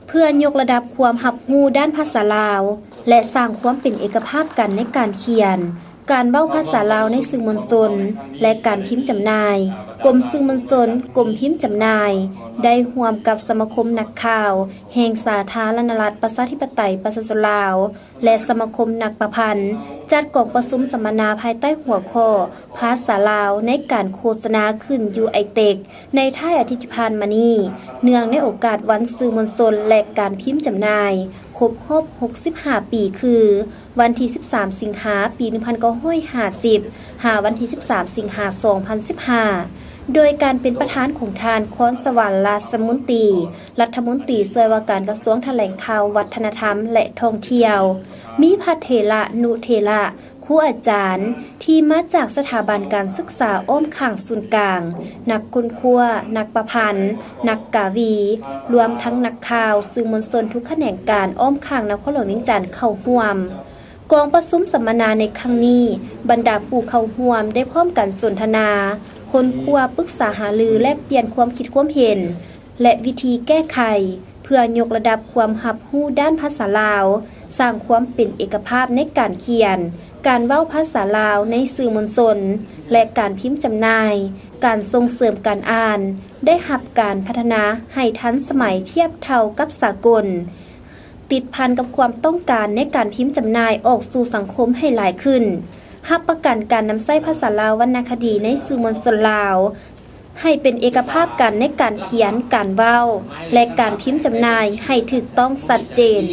เพื่อยกระดับความรับรู้ด้านภาษาลาวและสร้างความเป็นเอกภาพกันในการเขียนการเว้าภาษาลาวในสื่อมวลชนและการพิมพ์จำหน่ายกรมสื่อมวลชนกรมพิมพ์จำหน่ายได้ร่วมกับสมาคมนักข่าวแห่งสาธารณรัฐประชาธิปไตยประชาชนลาวและสมาคมนักประพันธ์จัดกองประชุมสัมมนาภายใต้หัวข้อภาษาลาวในการโฆษณาขึ้นยูไอเต็กในท้ายอาทิตย์ที่ผ่านมานี้เนื่องในโอกาสวันสื่อมวลชนและการพิมพ์จำหน่ายครบรอบ65 ปีคือวันที่13 สิงหาปี 1950 หาวันที่13 สิงหา 2015 โดยการเป็นประธานของทานคอนสวรรค์ราชมนตรีรัฐมนตรีช่วยว่าการกระทรวงแถลงข่าววัฒนธรรมและท่องเที่ยวมีพระเถระนุเถระครูอาจารย์ที่มาจากสถาบันการศึกษาอ้อมข้างศูนย์กลางนักค้นคว้านักประพันธ์นักกาวีรวมทั้งนักข่าวสื่อมวลชนทุกแขนงการอ้อมข้างนครหลวงเวียงจันทน์เข้าร่วมกองประชุมสัมมนาในครั้งนี้บรรดาผู้เข้าร่วมได้พร้อมกันสนทนาค้นคว้าปรึกษาหารือแลกเปลี่ยนความคิดความเห็นและวิธีแก้ไขเพื่อยกระดับความรับรู้ด้านภาษาลาวสร้างความเป็นเอกภาพในการเขียนการเว้าภาษาลาวในสื่อมวลชนและการพิมพ์จำหน่ายการส่งเสริมการอ่านได้รับการพัฒนาให้ทันสมัยเทียบเท่ากับสากลติดพันกับความต้องการในการพิมพ์จำหน่ายออกสู่สังคมให้หลายขึ้นรับประกันการนำใช้ภาษาลาววรรณคดีในสื่อมวลชนลาวให้เป็นเอกภาพกันในการเขียนการเว้าและการพิมพ์จำหน่ายให้ถูกต้องชัดเจน